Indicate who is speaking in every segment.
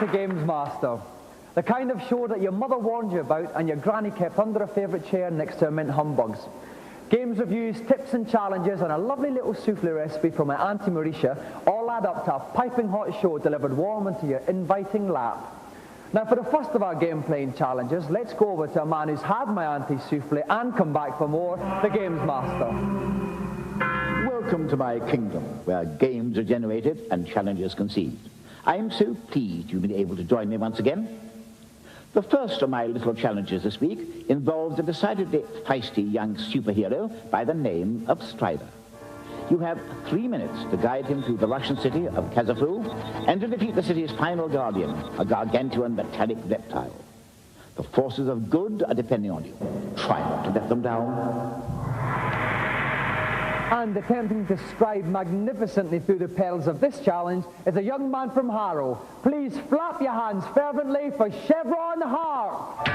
Speaker 1: to Gamesmaster, the kind of show that your mother warned you about and your granny kept under a favourite chair next to her mint humbugs. Games reviews, tips and challenges, and a lovely little souffle recipe from my Auntie Mauritia all add up to a piping hot show delivered warm into your inviting lap. Now, for the first of our game playing challenges, let's go over to a man who's had my Auntie's souffle and come back for more, the Gamesmaster.
Speaker 2: Welcome to my kingdom, where games are generated and challenges conceived. I'm so pleased you've been able to join me once again. The first of my little challenges this week involves a decidedly feisty young superhero by the name of Strider. You have 3 minutes to guide him through the Russian city of Kazafu and to defeat the city's final guardian, a gargantuan metallic reptile. The forces of good are depending on you. Try not to let them down.
Speaker 1: And attempting to stride magnificently through the perils of this challenge is a young man from Harrow. Please flap your hands fervently for Chevron Hart.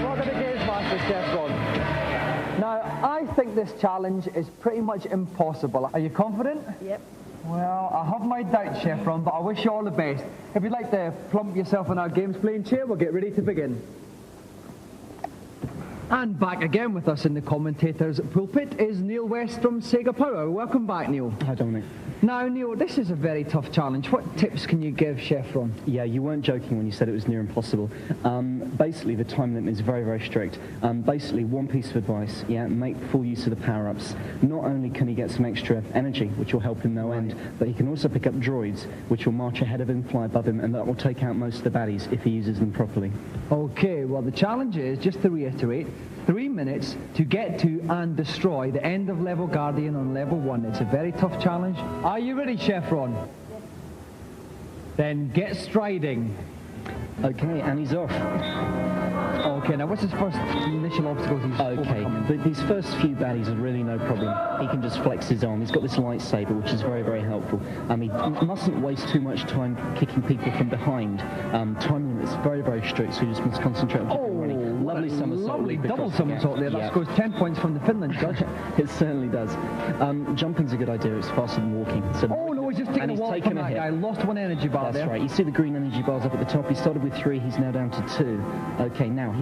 Speaker 1: Welcome to Gamesmaster, Chevron. Now, I think this challenge is pretty much impossible. Are you confident?
Speaker 3: Yep.
Speaker 1: Well, I have my doubts, Chevron, but I wish you all the best. If you'd like to plump yourself in our games playing chair, we'll get ready to begin. And back again with us in the commentator's pulpit is Neil West from Sega Power. Welcome back, Neil.
Speaker 4: Hi, Dominic.
Speaker 1: Now, Neil, this is a very tough challenge. What tips can you give Chevron?
Speaker 4: Yeah, you weren't joking when you said it was near impossible. Basically, the time limit is very, very strict. Basically, one piece of advice, make full use of the power-ups. Not only can he get some extra energy, which will help him no end, but he can also pick up droids, which will march ahead of him, fly above him, and that will take out most of the baddies if he uses them properly.
Speaker 1: Okay, well, the challenge is, just to reiterate, 3 minutes to get to and destroy the end of level Guardian on level 1. It's a very tough challenge. Are you ready, Chevron? Yes. Then get striding.
Speaker 4: Okay, and he's off.
Speaker 1: Okay, now what's his first initial obstacles he's overcoming?
Speaker 4: These first few baddies are really no problem. He can just flex his arm. He's got this lightsaber, which is very, very helpful. He mustn't waste too much time kicking people from behind. Time limit is very, very strict, so you just must concentrate on keeping running. Lovely somersault.
Speaker 1: Lovely double somersault there. That scores 10 points from the Finland judge.
Speaker 4: It certainly does. Jumping's a good idea. It's faster than walking. So
Speaker 1: he's just taking a walk from that guy. Lost one energy bar there.
Speaker 4: That's right. You see the green energy bars up at the top. He started with 3. He's now down to 2. Okay, now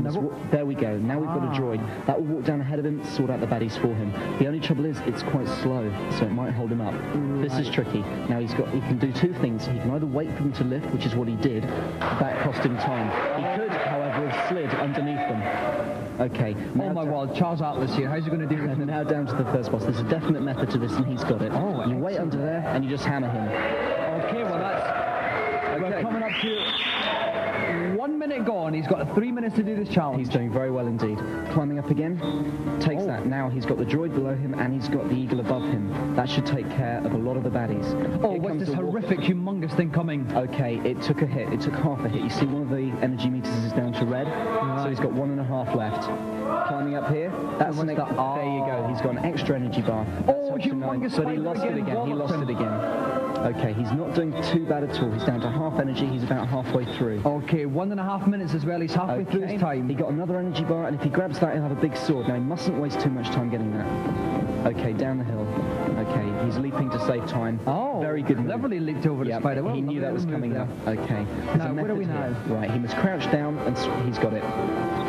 Speaker 4: there we go. Now we've got a droid. That will walk down ahead of him, sort out the baddies for him. The only trouble is it's quite slow, so it might hold him up. This is tricky. Now he can do 2 things. He can either wait for them to lift, which is what he did. That cost him time. He could, however, have slid underneath them. Okay.
Speaker 1: Oh my word, Charles Atlas here. How's he going to do this?
Speaker 4: Now down to the first boss. There's a definite method to this, and he's got it. You wait under there, and you just hammer him.
Speaker 1: Okay, well we're coming up to 1 minute gone. He's got 3 minutes to do this challenge.
Speaker 4: He's doing very well indeed. Climbing up again. Takes that. Now he's got the droid below him, and he's got the eagle above him. That should take care of a lot of the baddies.
Speaker 1: What's this horrific, humongous thing coming?
Speaker 4: Okay, it took a hit. It took half a hit. You see one of the energy meters is down to red, so he's got 1.5 left. Climbing up here. That's there you go. He's got an extra energy bar.
Speaker 1: Humongous,
Speaker 4: but he lost it again. He lost it again. Okay, he's not doing too bad at all. He's down to half energy. He's about halfway through.
Speaker 1: Okay, 1.5 minutes as well. He's halfway through his time.
Speaker 4: He got another energy bar, and if he grabs that, he'll have a big sword. Now, he mustn't waste too much time getting that. Okay, down the hill. Okay, he's leaping to save time. Very good move.
Speaker 1: Cleverly leaped over the spider.
Speaker 4: He knew that was coming up. Okay.
Speaker 1: Now, where are we now?
Speaker 4: Right, he must crouch down, and he's got it.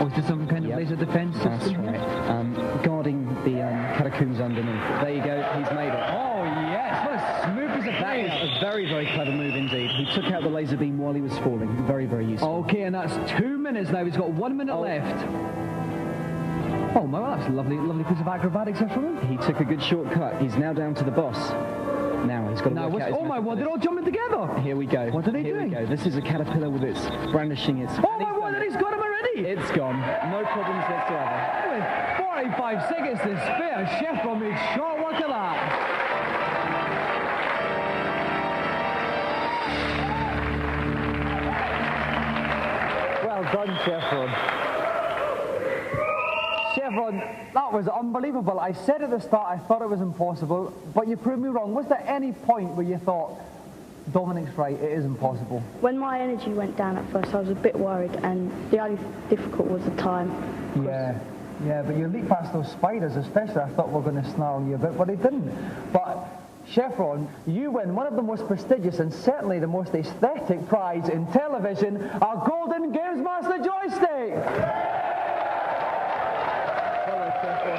Speaker 1: Is there some kind of laser defense system?
Speaker 4: That's right. Guarding the catacombs underneath. There you go. He's made it.
Speaker 1: Oh, yes. What a smooth as a
Speaker 4: That is a very, very clever move indeed. He took out the laser beam while he was falling. Very, very useful.
Speaker 1: Okay, and that's 2 minutes now. He's got 1 minute left. Oh, my, that's a lovely piece of acrobatics there from him.
Speaker 4: He took a good shortcut. He's now down to the boss. Now he's got to work out his
Speaker 1: my word, they're all jumping together.
Speaker 4: Here we go.
Speaker 1: What are they doing?
Speaker 4: Here we go. This is a caterpillar with its brandishing its...
Speaker 1: Oh my word, he's got him already.
Speaker 4: It's gone. No problems whatsoever.
Speaker 1: With 45 seconds to spare, Chevron made short work of that. Well done, Chevron. Chevron, that was unbelievable. I said at the start I thought it was impossible, but you proved me wrong. Was there any point where you thought, Dominic's right, it is impossible?
Speaker 3: When my energy went down at first, I was a bit worried, and the only difficult was the time.
Speaker 1: Yeah. Yeah, but you leap past those spiders especially. I thought we were going to snarl you a bit, but he didn't. But Chevron, you win one of the most prestigious and certainly the most aesthetic prize in television, our Golden Gamesmaster joystick! Hello, Chevron.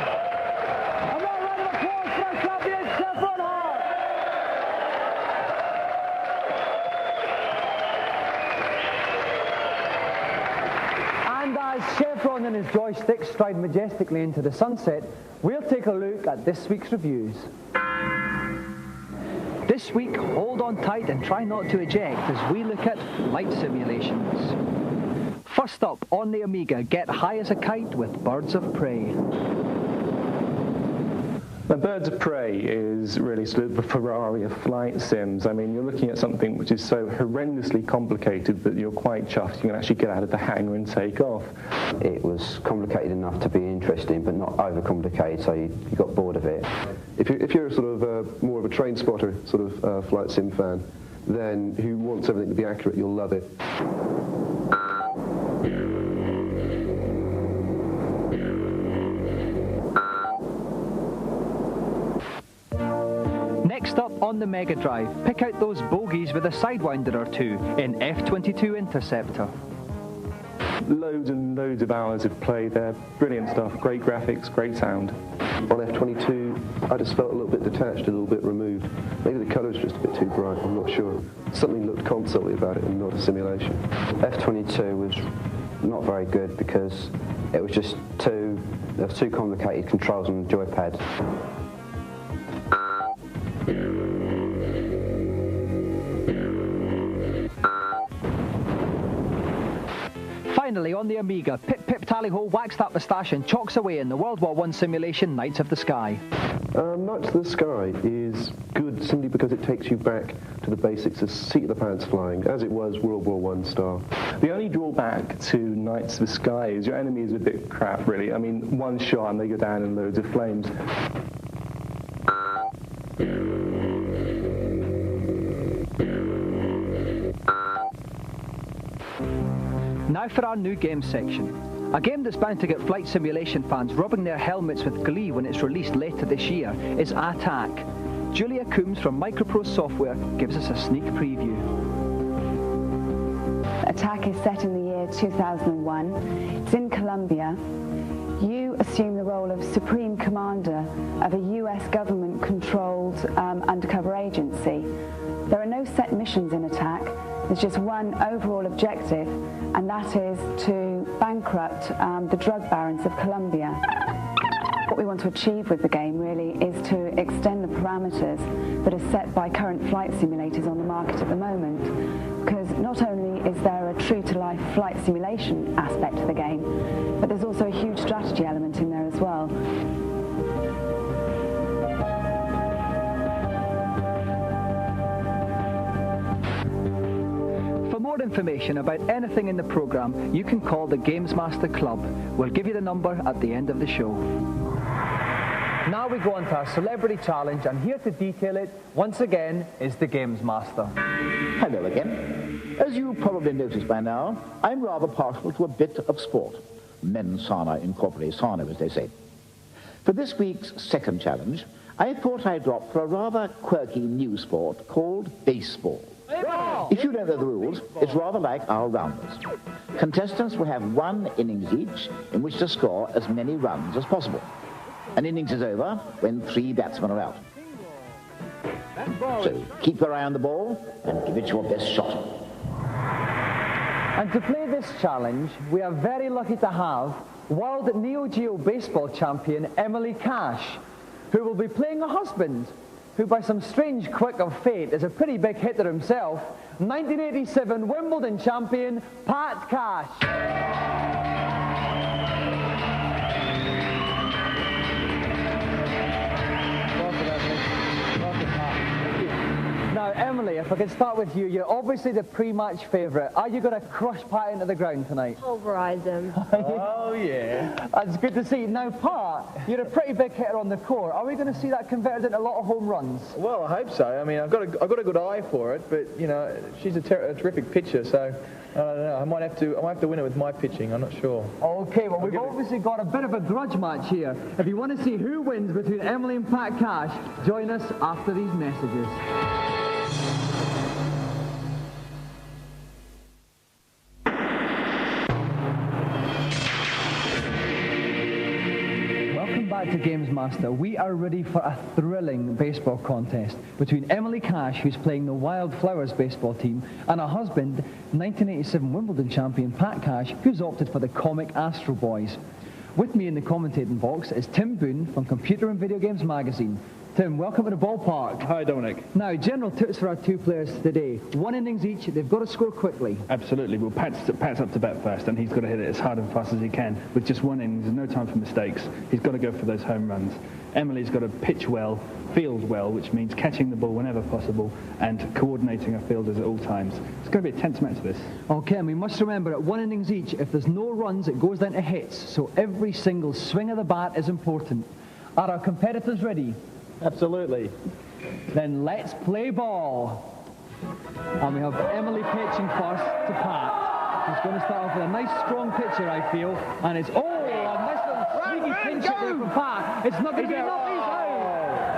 Speaker 1: A round of applause for our champion, Chevron Hart! And as Chevron and his joystick stride majestically into the sunset, we'll take a look at this week's reviews. This week, hold on tight and try not to eject as we look at flight simulations. First up, on the Amiga, get high as a kite with Birds of Prey.
Speaker 3: Now, Birds of Prey is really sort of the Ferrari of flight sims. I mean, you're looking at something which is so horrendously complicated that you're quite chuffed you can actually get out of the hangar and take off.
Speaker 5: It was complicated enough to be interesting, but not overcomplicated, so you got bored of it.
Speaker 6: If you're sort of more of a train spotter sort of flight sim fan, then who wants everything to be accurate, you'll love it.
Speaker 1: Next up on the Mega Drive, pick out those bogies with a sidewinder or two in F-22 Interceptor.
Speaker 3: Loads and loads of hours of play there. Brilliant stuff. Great graphics, great sound.
Speaker 6: On F-22, I just felt a little bit detached, a little bit removed. Maybe the colour's just a bit too bright, I'm not sure. Something looked console-y about it and not a simulation.
Speaker 5: F-22 was not very good because it was just there was too complicated controls on the joypad.
Speaker 1: Finally, on the Amiga, Pip Pip Tally-Ho whacks that moustache and chalks away in the World War I simulation Knights of the Sky.
Speaker 6: Knights of the Sky is good simply because it takes you back to the basics of seat-of-the-pants flying, as it was World War I style.
Speaker 3: The only drawback to Knights of the Sky is your enemy is a bit crap, really. I mean, one shot and they go down in loads of flames.
Speaker 1: Now for our new game section. A game that's bound to get flight simulation fans rubbing their helmets with glee when it's released later this year is Attack. Julia Coombs from Microprose Software gives us a sneak preview.
Speaker 7: Attack is set in the year 2001. It's in Colombia. You assume the role of Supreme Commander of a US government-controlled undercover agency. There are no set missions in Attack. There's just one overall objective, and that is to bankrupt the drug barons of Colombia. What we want to achieve with the game really is to extend the parameters that are set by current flight simulators on the market at the moment. Because not only is there a true-to-life flight simulation aspect to the game, but there's also a huge strategy element in there as well.
Speaker 1: For more information about anything in the program, you can call the Gamesmaster Club. We'll give you the number at the end of the show. Now we go on to our Celebrity Challenge, and here to detail it, once again, is the Gamesmaster.
Speaker 2: Hello again. As you probably noticed by now, I'm rather partial to a bit of sport. Mens sana in corpore sano, as they say. For this week's second challenge, I thought I'd opt for a rather quirky new sport called baseball. If you don't know the rules, it's rather like our rounders. Contestants will have one innings each in which to score as many runs as possible. An innings is over when 3 batsmen are out. So keep your eye on the ball and give it your best shot.
Speaker 1: And to play this challenge, we are very lucky to have World Neo Geo Baseball Champion Emily Cash, who will be playing a husband who by some strange quirk of fate is a pretty big hitter himself, 1987 Wimbledon champion Pat Cash. Now, Emily, if I could start with you, you're obviously the pre-match favourite. Are you going to crush Pat into the ground tonight?
Speaker 8: Pulverise him.
Speaker 1: Oh, yeah. That's good to see. Now, Pat, you're a pretty big hitter on the court. Are we going to see that converted into a lot of home runs?
Speaker 9: Well, I hope so. I mean, I've got a good eye for it, but, you know, she's a terrific pitcher, so
Speaker 8: I don't know. I might have to win it with my pitching. I'm not sure.
Speaker 1: Okay, well, we've obviously got a bit of a grudge match here. If you want to see who wins between Emily and Pat Cash, join us after these messages. Welcome back to Gamesmaster. We are ready for a thrilling baseball contest between Emily Cash, who's playing the Wildflowers baseball team, and her husband, 1987 Wimbledon champion Pat Cash, who's opted for the comic Astro Boys. With me in the commentating box is Tim Boone from Computer and Video Games Magazine. Tim, welcome to the ballpark.
Speaker 9: Hi, Dominic.
Speaker 1: Now, general tips for our two players today. 1 innings each, they've got to score quickly.
Speaker 9: Absolutely. Well, Pat's up to bat first, and he's got to hit it as hard and fast as he can. With just 1 inning, there's no time for mistakes. He's got to go for those home runs. Emily's got to pitch well, field well, which means catching the ball whenever possible and coordinating her fielders at all times. It's going to be a tense match, this.
Speaker 1: Okay, and we must remember at 1 innings each, if there's no runs, it goes down to hits. So every single swing of the bat is important. Are our competitors ready?
Speaker 8: Absolutely.
Speaker 1: Then let's play ball. And we have Emily pitching first to Pat. He's going to start off with a nice strong pitcher, I feel. And it's, a nice little sneaky pinch hit there from Pat. It's not going to be enough. He's out.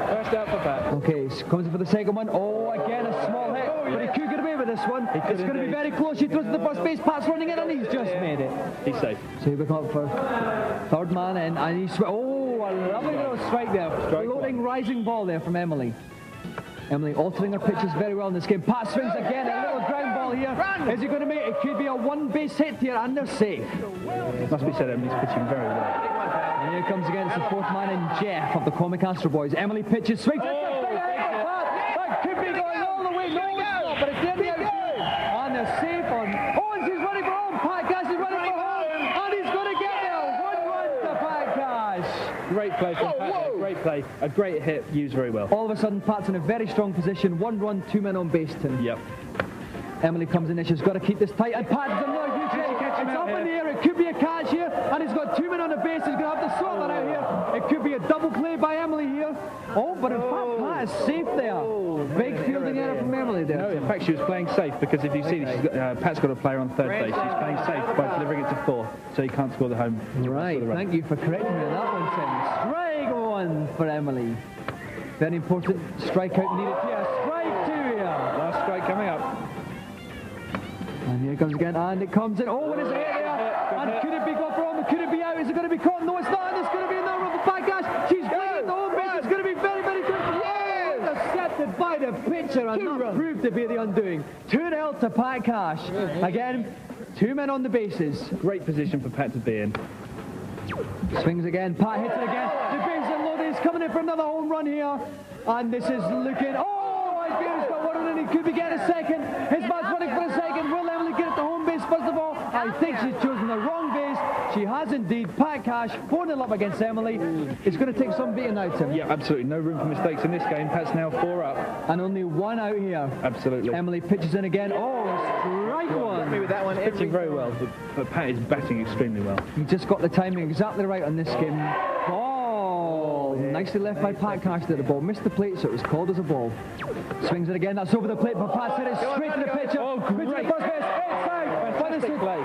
Speaker 8: First out for Pat.
Speaker 1: Okay, comes in for the second one. Oh, again, a small hit. But he could get away with this one. It's going to be very close. He throws to the first base. Pat's running in, and he's just made it.
Speaker 9: He's safe.
Speaker 1: So we come up for third man in, and he's... a lovely little strike there. Floating, rising ball there from Emily. Emily altering her pitches very well in this game. Pat swings again, a little ground ball here. Is he going to make it? It could be a one-base hit here, and they're safe.
Speaker 9: Must be said, Emily's pitching very well.
Speaker 1: And here comes again, it's the fourth man in, Jeff of the comic Astro Boys. Emily pitches, swings. That could be going all the way. No, it's not, but it's in the outfield. And they're safe on. And she's running for home. Pat Cash is running for home. And he's going to get there. 1-1 to Pat Cash.
Speaker 9: Great play from Pat. Great play. A great hit, used very well.
Speaker 1: All of a sudden, Pat's in a very strong position. 1 run, 2 men on base, Tim.
Speaker 9: Yep.
Speaker 1: Emily comes in there. She's got to keep this tight. And Pat's another huge hit. It's up in the air. It could be a catch here. And he's got 2 men on the base. He's going to have to sort that out here. It could be a double play by Emily here. But in fact, Pat is safe there. Big fielding error from Emily there.
Speaker 9: No, in fact, she was playing safe because if you see, Pat's got a player on third base. She's playing safe by delivering it to 4, so he can't score the home.
Speaker 1: Right. Thank you for correcting me on that one, Tim. Strike 1 for Emily. Very important strikeout needed here. Strike 2 here.
Speaker 9: Last strike coming up.
Speaker 1: And here it comes again, and it comes in. Oh, what is it here? And could it be got wrong? Could it be out? Is it going to be caught? No, it's not. And it's going to be another run for Pat Cash. She's going at the home base. It's going to be very, very good. Yes! Intercepted by the pitcher, and that proved to be the undoing. 2-0 to Pat Cash. Again, 2 men on the bases.
Speaker 9: Great position for Pat to be in.
Speaker 1: Swings again. Pat hits it again. The base is loaded. He's coming in for another home run here. And this is looking... I feel he's got 1 run, and he could be getting a second. His man's running for a second. Will Emily get it to home base first of all? I think she's chosen the wrong base. She has indeed. Pat Cash 4-0 up against Emily. It's going to take some beating now, Tim.
Speaker 9: Yeah, absolutely. No room for mistakes in this game. Pat's now 4 up.
Speaker 1: And only 1 out here.
Speaker 9: Absolutely.
Speaker 1: Emily pitches in again. Strike 1.
Speaker 8: Me with that one.
Speaker 9: Pitching very well, but Pat is batting extremely well.
Speaker 1: He just got the timing exactly right on this game. Nicely left by Pat Cash there. The ball missed the plate, so it was called as a ball. Swings it again. That's over the plate, but Pat hit it straight to the pitcher.
Speaker 9: Great.
Speaker 1: First base.
Speaker 9: Fantastic play.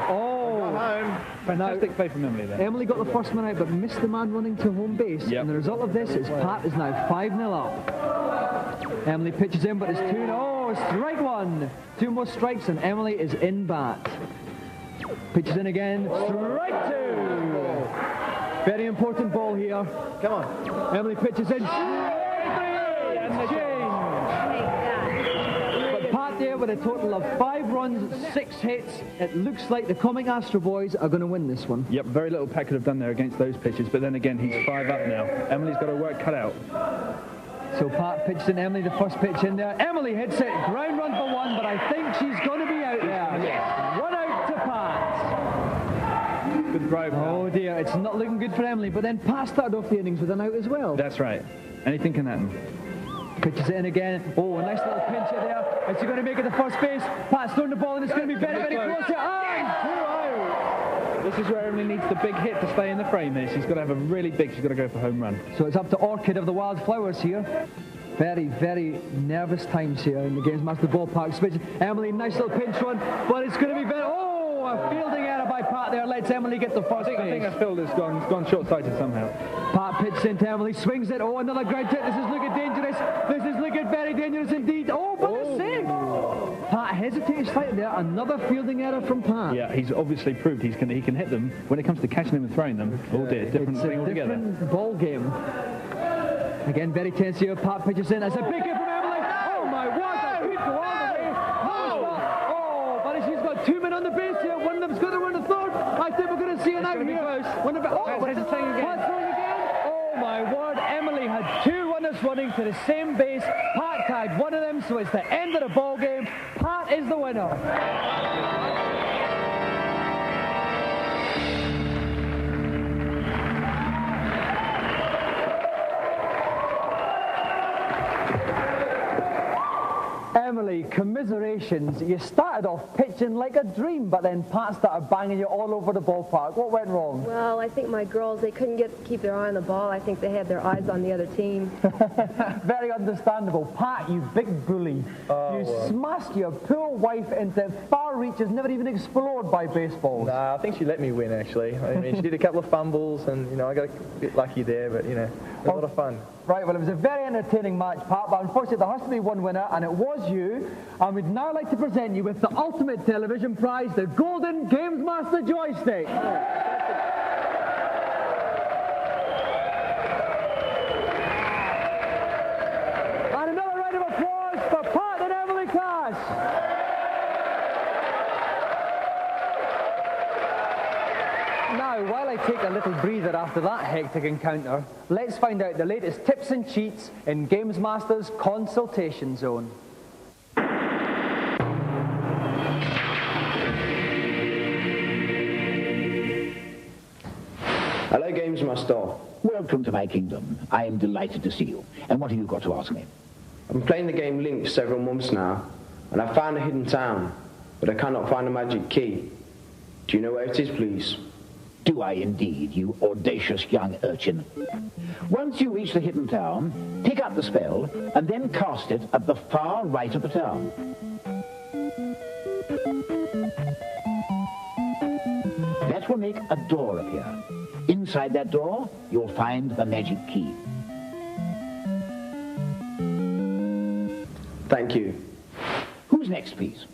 Speaker 9: Fantastic play from Emily there.
Speaker 1: Emily got the first man out, but missed the man running to home base.
Speaker 9: Yep.
Speaker 1: And the result of this is Pat is now 5-0 up. Emily pitches in, but it's 2-0. Strike 1. 2 more strikes, and Emily is in bat. Pitches in again. Strike 2. Very important ball here.
Speaker 8: Come on.
Speaker 1: Emily pitches in. But Pat there with a total of 5 runs, 6 hits. It looks like the comic Astro Boys are going to win this one.
Speaker 9: Yep, very little Pat could have done there against those pitches, but then again, he's 5 up now. Emily's got her work cut out.
Speaker 1: So Pat pitches in Emily, the first pitch in there. Emily hits it. Ground run for 1, but I think she's going to be out there.
Speaker 9: Yes.
Speaker 1: 1 out to Pat.
Speaker 9: Good drive now.
Speaker 1: Oh dear, it's not looking good for Emily, but then Pat started off the innings with an out as well.
Speaker 9: That's right. Anything can happen.
Speaker 1: Pitches it in again. Oh, a nice little pinch it there. Is he going to make it to first base? Pat's throwing the ball, and it's going to be very, very close here.
Speaker 9: This is where Emily needs the big hit to stay in the frame here. She's got to have a really big, she's got to go for home run.
Speaker 1: So it's up to Orchid of the Wildflowers here. Very, very nervous times here in the Gamesmaster ballpark. Emily, nice little pinch run, but it's going to be very... Pat there, lets Emily get the first
Speaker 9: I think
Speaker 1: base.
Speaker 9: her fielder's gone short-sighted somehow.
Speaker 1: Pat pitches into Emily, swings it. Oh, another ground hit. This is looking dangerous. This is looking very dangerous indeed. Oh, but a save. Pat hesitated slightly there. Another fielding error from Pat.
Speaker 9: Yeah, he's obviously proved he can hit them. When it comes to catching them and throwing them, oh dear, different thing altogether.
Speaker 1: Different ball game. Again, very tense here. Pat pitches in. It's a big hit from Emily. Oh my word, that could go all the way. Oh, but she's got 2 men on the base here. One of them's going to run the third. I think we're going to see an out here. One of Pat's throwing again. Oh my word, Emily had 2 runners running to the same base. Pat tagged one of them, so it's the end of the ball game. Pat is the winner. Emily, commiserations. You started off pitching like a dream, but then Pat started banging you all over the ballpark. What went wrong?
Speaker 10: Well, I think my girls, they couldn't keep their eye on the ball. I think they had their eyes on the other team.
Speaker 1: Very understandable. Pat, you big bully. You smashed your poor wife into far reaches never even explored by baseballs.
Speaker 8: Nah, I think she let me win, actually. I mean, she did a couple of fumbles, and, you know, I got a bit lucky there, but, you know, it was a lot of fun.
Speaker 1: Right, well, it was a very entertaining match, Pat, but unfortunately there has to be one winner, and it was you. And we'd now like to present you with the ultimate television prize, the Golden Gamesmaster joystick. And another round of applause for Pat and Emily Cash. Now, while I take a little breather after that hectic encounter, let's find out the latest tips and cheats in Gamesmaster's consultation zone.
Speaker 11: Hello, Gamesmaster.
Speaker 2: Welcome to my kingdom. I am delighted to see you. And what have you got to ask me?
Speaker 11: I've been playing the game Link for several months now, and I've found a hidden town, but I cannot find a magic key. Do you know where it is, please?
Speaker 2: Do I indeed, you audacious young urchin? Once you reach the hidden town, pick up the spell, and then cast it at the far right of the town. That will make a door appear. Inside that door, you'll find the magic key.
Speaker 11: Thank you.
Speaker 2: Who's next, please?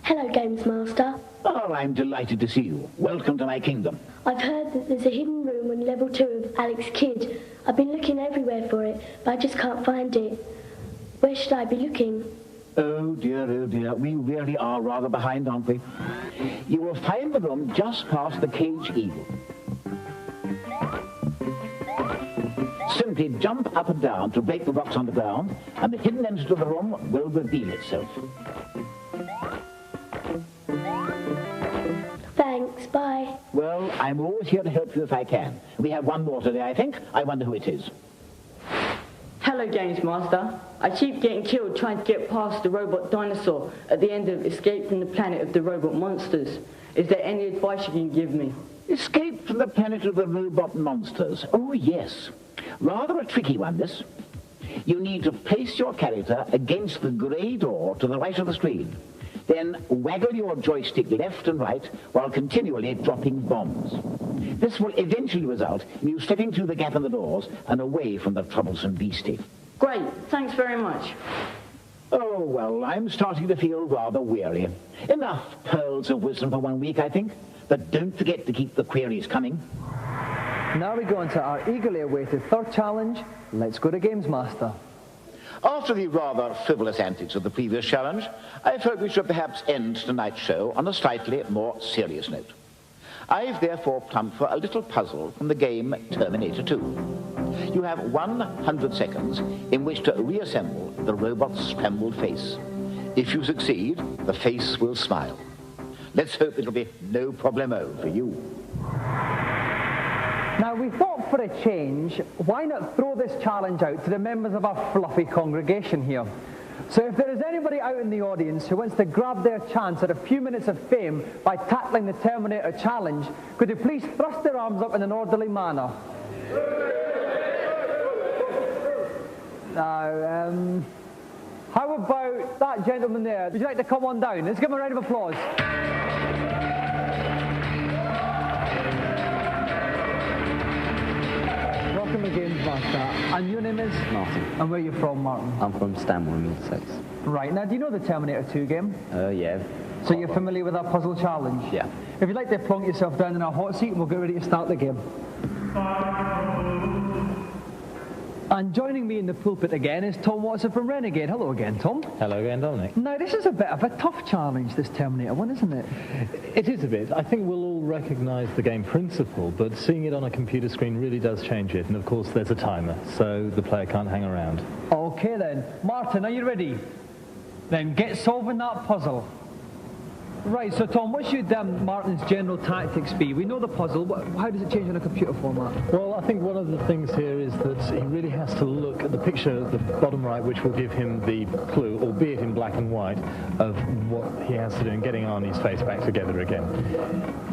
Speaker 12: Hello, Gamesmaster.
Speaker 2: Oh, I'm delighted to see you. Welcome to my kingdom.
Speaker 12: I've heard that there's a hidden room on level 2 of Alex Kidd. I've been looking everywhere for it, but I just can't find it. Where should I be looking?
Speaker 2: Oh dear, we really are rather behind, aren't we? You will find the room just past the cage eagle. Simply jump up and down to break the rocks on the ground, and the hidden entrance to the room will reveal itself.
Speaker 12: Thanks, bye.
Speaker 2: Well, I'm always here to help you if I can. We have one more today, I think. I wonder who it is.
Speaker 13: Hello, Gamesmaster. I keep getting killed trying to get past the robot dinosaur at the end of Escape from the Planet of the Robot Monsters. Is there any advice you can give me?
Speaker 2: Escape from the Planet of the Robot Monsters. Oh, yes. Rather a tricky one, this. You need to place your character against the grey door to the right of the screen. Then waggle your joystick left and right while continually dropping bombs. This will eventually result in you slipping through the gap in the doors and away from the troublesome beastie.
Speaker 13: Great, thanks very much.
Speaker 2: Oh, well, I'm starting to feel rather weary. Enough pearls of wisdom for 1 week, I think. But don't forget to keep the queries coming.
Speaker 1: Now we go on to our eagerly awaited third challenge. Let's go to Gamesmaster.
Speaker 2: After the rather frivolous antics of the previous challenge, I thought we should perhaps end tonight's show on a slightly more serious note. I've therefore plumbed for a little puzzle from the game Terminator 2. You have 100 seconds in which to reassemble the robot's scrambled face. If you succeed, the face will smile. Let's hope it'll be no problemo for you.
Speaker 1: Now, we thought for a change, why not throw this challenge out to the members of our fluffy congregation here? So if there is anybody out in the audience who wants to grab their chance at a few minutes of fame by tackling the Terminator challenge, could you please thrust their arms up in an orderly manner? Now, how about that gentleman there? Would you like to come on down? Let's give him a round of applause. That's that. And your name is?
Speaker 14: Martin.
Speaker 1: And where are you from, Martin?
Speaker 14: I'm from Stanmore, Middlesex.
Speaker 1: Right, now do you know the Terminator 2 game?
Speaker 14: Yeah.
Speaker 1: So you're familiar with our puzzle challenge?
Speaker 14: Yeah.
Speaker 1: If you'd like to plonk yourself down in a hot seat, we'll get ready to start the game. And joining me in the pulpit again is Tom Watson from Renegade. Hello again, Tom.
Speaker 15: Hello again, Dominic.
Speaker 1: Now, this is a bit of a tough challenge, this Terminator one, isn't it?
Speaker 15: It is a bit. I think we'll all recognise the game principle, but seeing it on a computer screen really does change it. And of course, there's a timer, so the player can't hang around.
Speaker 1: Okay then. Martin, are you ready? Then get solving that puzzle. Right, so Tom, what should Martin's general tactics be? We know the puzzle. How does it change in a computer format?
Speaker 15: Well, I think one of the things here is that he really has to look at the picture at the bottom right, which will give him the clue, albeit in black and white, of what he has to do in getting Arnie's face back together again.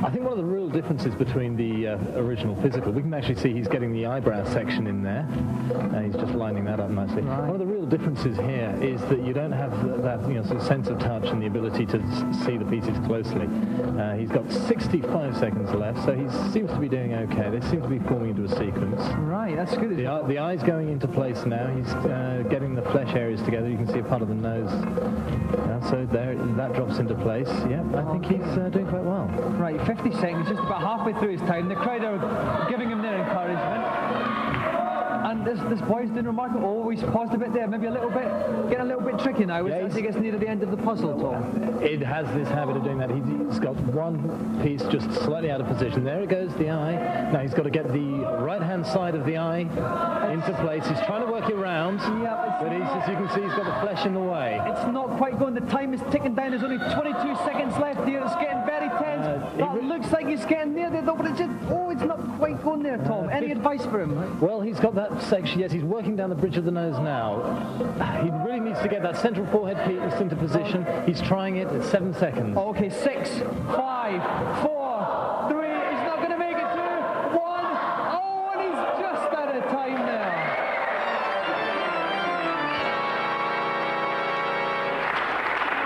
Speaker 15: I think one of the real differences between the original physical, we can actually see he's getting the eyebrow section in there, and he's just lining that up nicely. Right. One of the real differences here is that you don't have that sort of sense of touch and the ability to see the pieces closely. He's got 65 seconds left, so he seems to be doing okay. They seem to be forming into a sequence.
Speaker 1: Right, that's good.
Speaker 15: The eye's going into place now. He's getting the flesh areas together. You can see a part of the nose. So there, that drops into place. Yeah, I think he's doing quite well.
Speaker 1: Right, 50 seconds, just about halfway through his time. The crowd are giving him their encouragement. And this boy's doing remarkable. Oh, he's paused a bit there, maybe a little bit, getting a little bit tricky now as he gets near the end of the puzzle, Tom.
Speaker 15: It has this habit of doing that. He's got one piece just slightly out of position. There it goes, the eye. Now he's got to get the right-hand side of the eye into place. He's trying to work it around, but as you can see, he's got the flesh in the way.
Speaker 1: It's not quite going. The time is ticking down. There's only 22 seconds left here. It's getting very tense. That looks like he's getting near there, though, but it's just, it's not quite going there, Tom. Any advice for him?
Speaker 15: Well, he's got that section. Yes, he's working down the bridge of the nose now. He really needs to get that central forehead piece into position. He's trying it at 7 seconds.
Speaker 1: Okay, 6, 5, 4, 3. He's not going to make it through. 1. Oh, and he's just out of time there.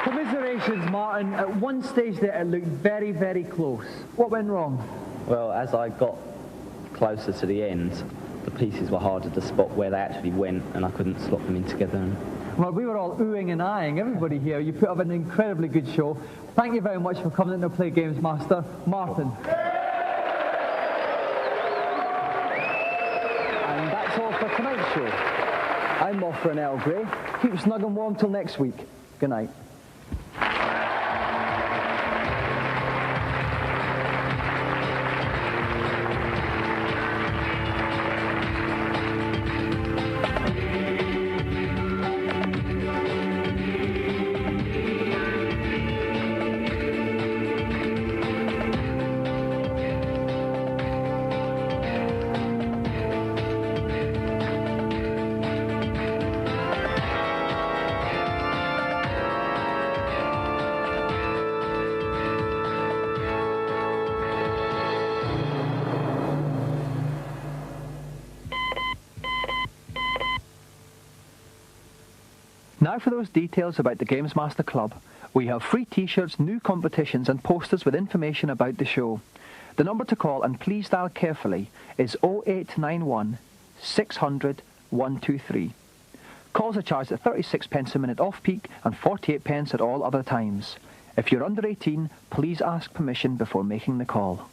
Speaker 1: Commiserations, Martin. At one stage there, it looked very, very close. What went wrong?
Speaker 14: Well, as I got closer to the end, the pieces were harder to spot where they actually went, and I couldn't slot them in together.
Speaker 1: Well, we were all oohing and eyeing, everybody here. You put up an incredibly good show. Thank you very much for coming in to play Gamesmaster. Martin. And that's all for tonight's show. I'm off for an Earl Grey. Keep snug and warm till next week. Good night. Now for those details about the Gamesmaster Club. We have free t-shirts, new competitions and posters with information about the show. The number to call, and please dial carefully, is 0891 600 123. Calls are charged at 36p a minute off-peak and 48p at all other times. If you're under 18, please ask permission before making the call.